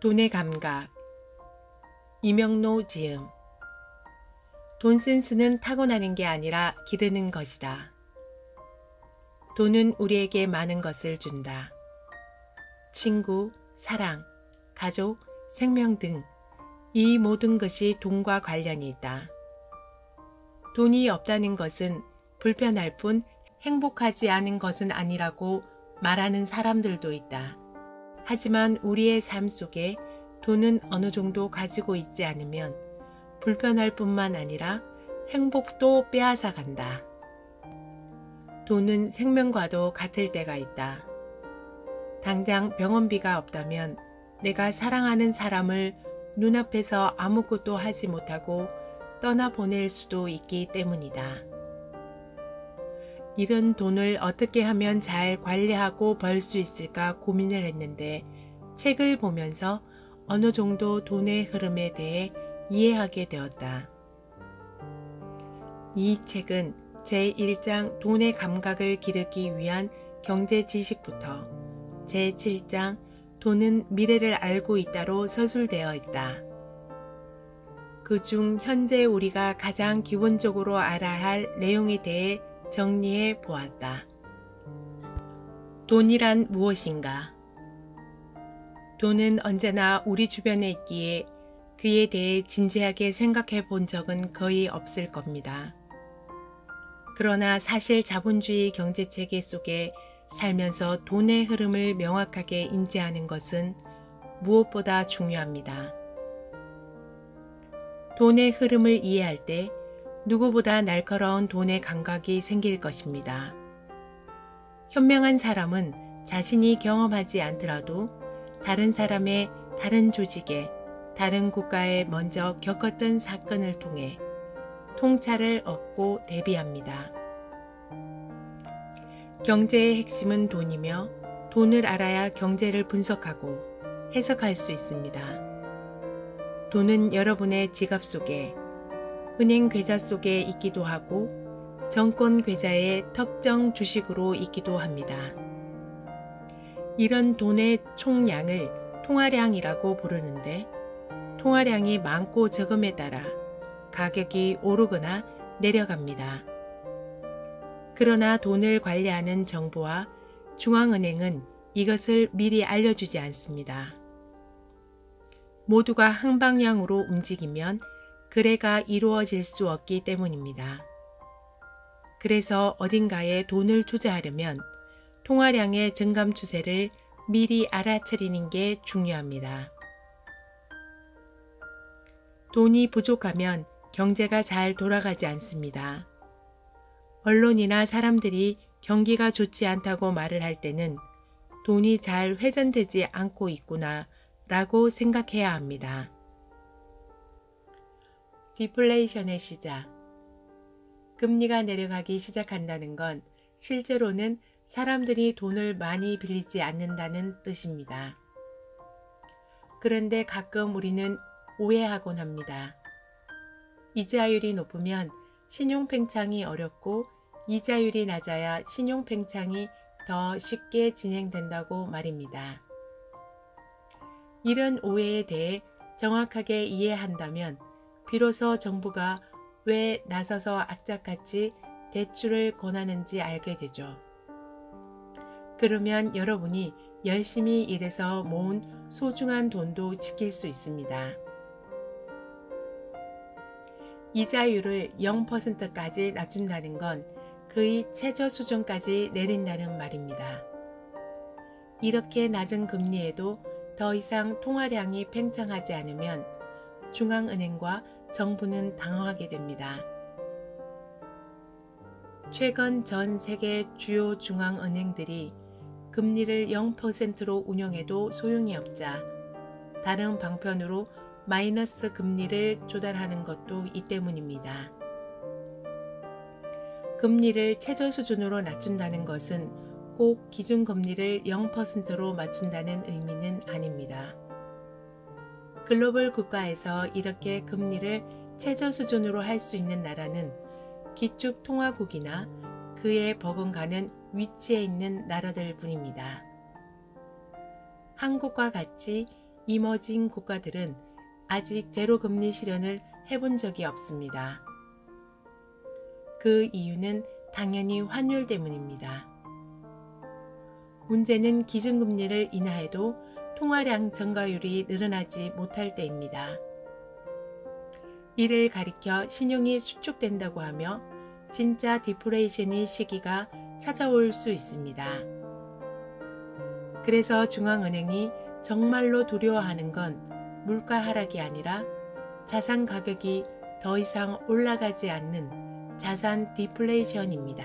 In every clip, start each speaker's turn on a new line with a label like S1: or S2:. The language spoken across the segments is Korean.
S1: 돈의 감각. 이명노 지음. 돈 센스는 타고나는 게 아니라 기르는 것이다. 돈은 우리에게 많은 것을 준다. 친구, 사랑, 가족, 생명 등 이 모든 것이 돈과 관련이 있다. 돈이 없다는 것은 불편할 뿐 행복하지 않은 것은 아니라고 말하는 사람들도 있다. 하지만 우리의 삶 속에 돈은 어느 정도 가지고 있지 않으면 불편할 뿐만 아니라 행복도 빼앗아 간다. 돈은 생명과도 같을 때가 있다. 당장 병원비가 없다면 내가 사랑하는 사람을 눈앞에서 아무것도 하지 못하고 떠나보낼 수도 있기 때문이다. 이런 돈을 어떻게 하면 잘 관리하고 벌 수 있을까 고민을 했는데 책을 보면서 어느 정도 돈의 흐름에 대해 이해하게 되었다. 이 책은 제1장 돈의 감각을 기르기 위한 경제 지식부터 제7장 돈은 미래를 알고 있다로 서술되어 있다. 그중 현재 우리가 가장 기본적으로 알아야 할 내용에 대해 정리해 보았다. 돈이란 무엇인가? 돈은 언제나 우리 주변에 있기에 그에 대해 진지하게 생각해 본 적은 거의 없을 겁니다. 그러나 사실 자본주의 경제체계 속에 살면서 돈의 흐름을 명확하게 인지하는 것은 무엇보다 중요합니다. 돈의 흐름을 이해할 때 누구보다 날카로운 돈의 감각이 생길 것입니다. 현명한 사람은 자신이 경험하지 않더라도 다른 사람의 다른 조직에 다른 국가에 먼저 겪었던 사건을 통해 통찰을 얻고 대비합니다. 경제의 핵심은 돈이며 돈을 알아야 경제를 분석하고 해석할 수 있습니다. 돈은 여러분의 지갑 속에, 은행 계좌 속에 있기도 하고 정권 계좌의 특정 주식으로 있기도 합니다. 이런 돈의 총량을 통화량이라고 부르는데 통화량이 많고 적음에 따라 가격이 오르거나 내려갑니다. 그러나 돈을 관리하는 정부와 중앙은행은 이것을 미리 알려주지 않습니다. 모두가 한 방향으로 움직이면 거래가 이루어질 수 없기 때문입니다. 그래서 어딘가에 돈을 투자하려면 통화량의 증감 추세를 미리 알아차리는 게 중요합니다. 돈이 부족하면 경제가 잘 돌아가지 않습니다. 언론이나 사람들이 경기가 좋지 않다고 말을 할 때는 돈이 잘 회전되지 않고 있구나 라고 생각해야 합니다. 디플레이션의 시작. 금리가 내려가기 시작한다는 건 실제로는 사람들이 돈을 많이 빌리지 않는다는 뜻입니다. 그런데 가끔 우리는 오해하곤 합니다. 이자율이 높으면 신용팽창이 어렵고 이자율이 낮아야 신용팽창이 더 쉽게 진행된다고 말입니다. 이런 오해에 대해 정확하게 이해한다면 비로소 정부가 왜 나서서 악착같이 대출을 권하는지 알게 되죠. 그러면 여러분이 열심히 일해서 모은 소중한 돈도 지킬 수 있습니다. 이자율을 0%까지 낮춘다는 건 거의 최저 수준까지 내린다는 말입니다. 이렇게 낮은 금리에도 더 이상 통화량이 팽창하지 않으면 중앙은행과 정부는 당황하게 됩니다. 최근 전 세계 주요 중앙은행들이 금리를 0%로 운영해도 소용이 없자 다른 방편으로 마이너스 금리를 조달하는 것도 이 때문입니다. 금리를 최저 수준으로 낮춘다는 것은 꼭 기준금리를 0%로 맞춘다는 의미는 아닙니다. 글로벌 국가에서 이렇게 금리를 최저 수준으로 할 수 있는 나라는 기축통화국이나 그에 버금가는 위치에 있는 나라들 뿐입니다. 한국과 같이 이머징 국가들은 아직 제로금리 실현을 해본 적이 없습니다. 그 이유는 당연히 환율 때문입니다. 문제는 기준금리를 인하해도 통화량 증가율이 늘어나지 못할 때입니다. 이를 가리켜 신용이 수축된다고 하며 진짜 디플레이션의 시기가 찾아올 수 있습니다. 그래서 중앙은행이 정말로 두려워하는 건 물가 하락이 아니라 자산 가격이 더 이상 올라가지 않는 자산 디플레이션입니다.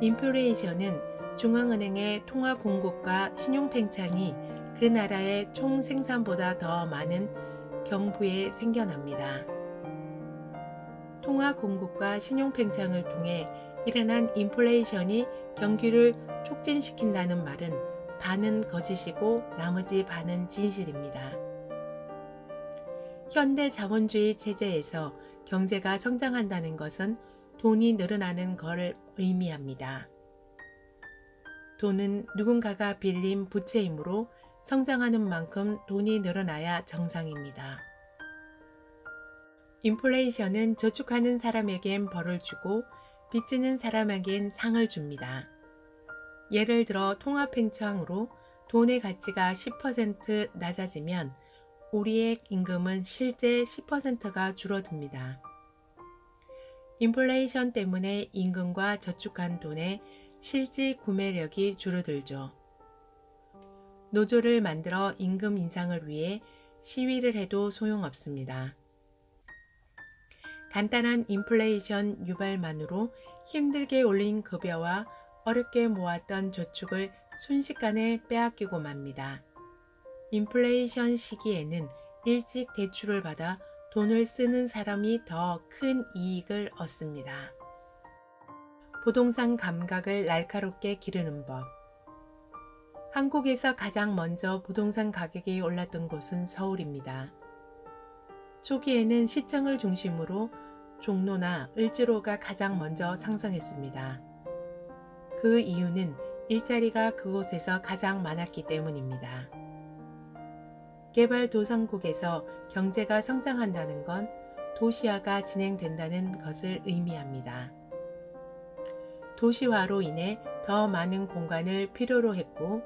S1: 인플레이션은 중앙은행의 통화 공급과 신용 팽창이 그 나라의 총 생산보다 더 많은 경부에 생겨납니다. 통화 공급과 신용 팽창을 통해 일어난 인플레이션이 경기를 촉진시킨다는 말은 반은 거짓이고 나머지 반은 진실입니다. 현대 자본주의 체제에서 경제가 성장한다는 것은 돈이 늘어나는 것을 의미합니다. 돈은 누군가가 빌린 부채이므로 성장하는 만큼 돈이 늘어나야 정상입니다. 인플레이션은 저축하는 사람에겐 벌을 주고 빚지는 사람에겐 상을 줍니다. 예를 들어 통화 팽창으로 돈의 가치가 10% 낮아지면 우리의 임금은 실제 10%가 줄어듭니다. 인플레이션 때문에 임금과 저축한 돈의 실질 구매력이 줄어들죠. 노조를 만들어 임금 인상을 위해 시위를 해도 소용없습니다. 간단한 인플레이션 유발만으로 힘들게 올린 급여와 어렵게 모았던 저축을 순식간에 빼앗기고 맙니다. 인플레이션 시기에는 일찍 대출을 받아 돈을 쓰는 사람이 더 큰 이익을 얻습니다. 부동산 감각을 날카롭게 기르는 법. 한국에서 가장 먼저 부동산 가격이 올랐던 곳은 서울입니다. 초기에는 시청을 중심으로 종로나 을지로가 가장 먼저 상승했습니다. 그 이유는 일자리가 그곳에서 가장 많았기 때문입니다. 개발도상국에서 경제가 성장한다는 건 도시화가 진행된다는 것을 의미합니다. 도시화로 인해 더 많은 공간을 필요로 했고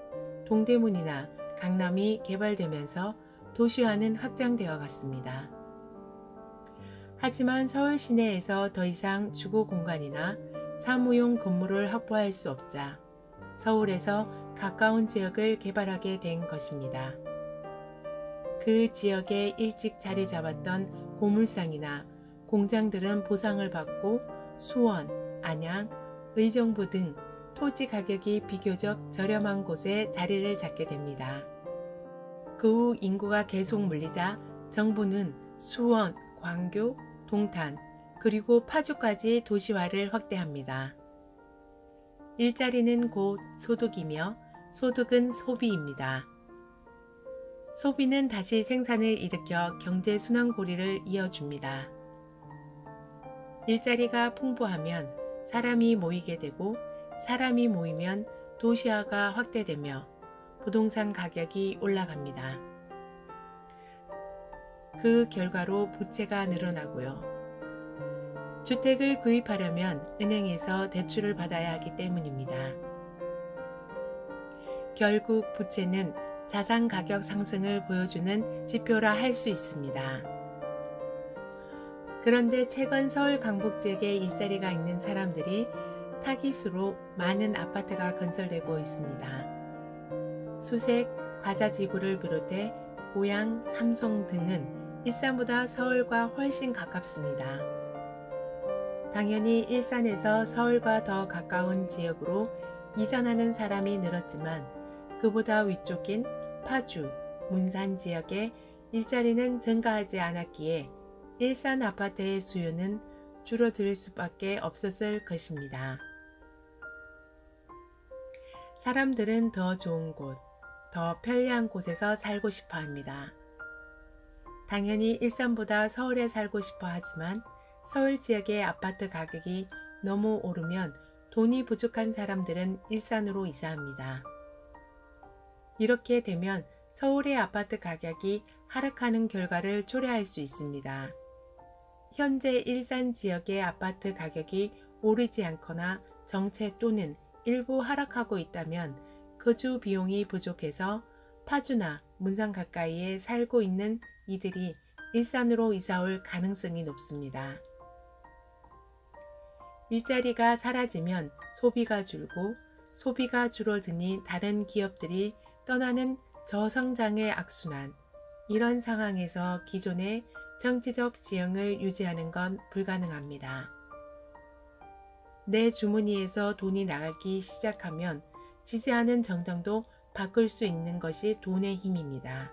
S1: 동대문이나 강남이 개발되면서 도시화는 확장되어 갔습니다. 하지만 서울 시내에서 더 이상 주거 공간이나 사무용 건물을 확보할 수 없자 서울에서 가까운 지역을 개발하게 된 것입니다. 그 지역에 일찍 자리 잡았던 고물상이나 공장들은 보상을 받고 수원, 안양, 의정부 등 토지 가격이 비교적 저렴한 곳에 자리를 잡게 됩니다. 그 후 인구가 계속 몰리자 정부는 수원, 광교, 동탄, 그리고 파주까지 도시화를 확대합니다. 일자리는 곧 소득이며 소득은 소비입니다. 소비는 다시 생산을 일으켜 경제 순환고리를 이어줍니다. 일자리가 풍부하면 사람이 모이게 되고 사람이 모이면 도시화가 확대되며 부동산 가격이 올라갑니다. 그 결과로 부채가 늘어나고요. 주택을 구입하려면 은행에서 대출을 받아야 하기 때문입니다. 결국 부채는 자산 가격 상승을 보여주는 지표라 할 수 있습니다. 그런데 최근 서울 강북 지역에 일자리가 있는 사람들이 타깃으로 많은 아파트가 건설되고 있습니다. 수색, 과자지구를 비롯해 고양, 삼성 등은 일산보다 서울과 훨씬 가깝습니다. 당연히 일산에서 서울과 더 가까운 지역으로 이전하는 사람이 늘었지만 그보다 위쪽인 파주, 문산 지역에 일자리는 증가하지 않았기에 일산 아파트의 수요는 줄어들 수밖에 없었을 것입니다. 사람들은 더 좋은 곳, 더 편리한 곳에서 살고 싶어 합니다. 당연히 일산보다 서울에 살고 싶어 하지만 서울 지역의 아파트 가격이 너무 오르면 돈이 부족한 사람들은 일산으로 이사합니다. 이렇게 되면 서울의 아파트 가격이 하락하는 결과를 초래할 수 있습니다. 현재 일산 지역의 아파트 가격이 오르지 않거나 정체 또는 일부 하락하고 있다면 거주 비용이 부족해서 파주나 문산 가까이에 살고 있는 이들이 일산으로 이사올 가능성이 높습니다. 일자리가 사라지면 소비가 줄고 소비가 줄어드니 다른 기업들이 떠나는 저성장의 악순환, 이런 상황에서 기존의 정치적 지형을 유지하는 건 불가능합니다. 내 주머니에서 돈이 나가기 시작하면 지지하는 정당도 바꿀 수 있는 것이 돈의 힘입니다.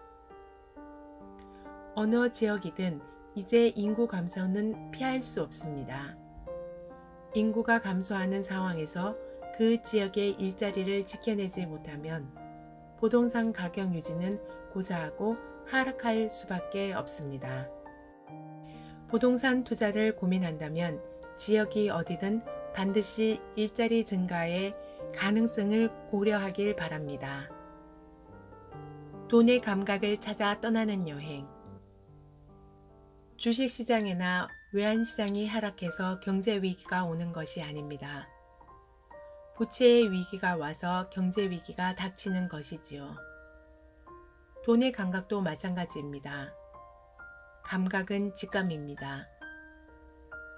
S1: 어느 지역이든 이제 인구 감소는 피할 수 없습니다. 인구가 감소하는 상황에서 그 지역의 일자리를 지켜내지 못하면 부동산 가격 유지는 고사하고 하락할 수밖에 없습니다. 부동산 투자를 고민한다면 지역이 어디든 반드시 일자리 증가의 가능성을 고려하길 바랍니다. 돈의 감각을 찾아 떠나는 여행. 주식시장이나 외환시장이 하락해서 경제위기가 오는 것이 아닙니다. 부채의 위기가 와서 경제위기가 닥치는 것이지요. 돈의 감각도 마찬가지입니다. 감각은 직감입니다.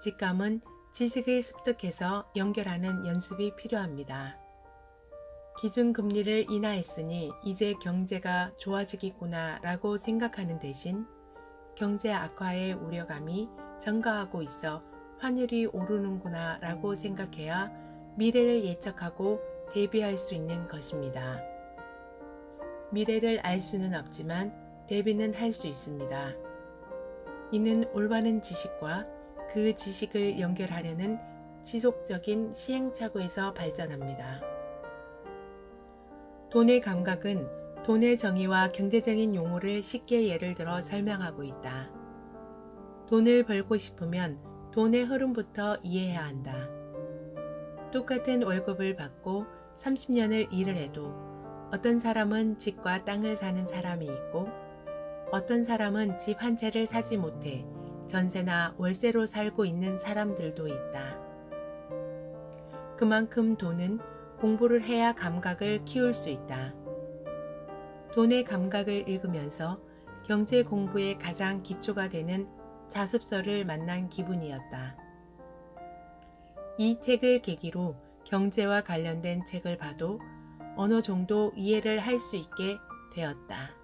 S1: 직감은 지식을 습득해서 연결하는 연습이 필요합니다. 기준금리를 인하했으니 이제 경제가 좋아지겠구나 라고 생각하는 대신 경제 악화의 우려감이 증가하고 있어 환율이 오르는구나 라고 생각해야 미래를 예측하고 대비할 수 있는 것입니다. 미래를 알 수는 없지만 대비는 할 수 있습니다. 이는 올바른 지식과 그 지식을 연결하려는 지속적인 시행착오에서 발전합니다. 돈의 감각은 돈의 정의와 경제적인 용어를 쉽게 예를 들어 설명하고 있다. 돈을 벌고 싶으면 돈의 흐름부터 이해해야 한다. 똑같은 월급을 받고 30년을 일을 해도 어떤 사람은 집과 땅을 사는 사람이 있고 어떤 사람은 집 한 채를 사지 못해 전세나 월세로 살고 있는 사람들도 있다. 그만큼 돈은 공부를 해야 감각을 키울 수 있다. 돈의 감각을 읽으면서 경제 공부의 가장 기초가 되는 자습서를 만난 기분이었다. 이 책을 계기로 경제와 관련된 책을 봐도 어느 정도 이해를 할 수 있게 되었다.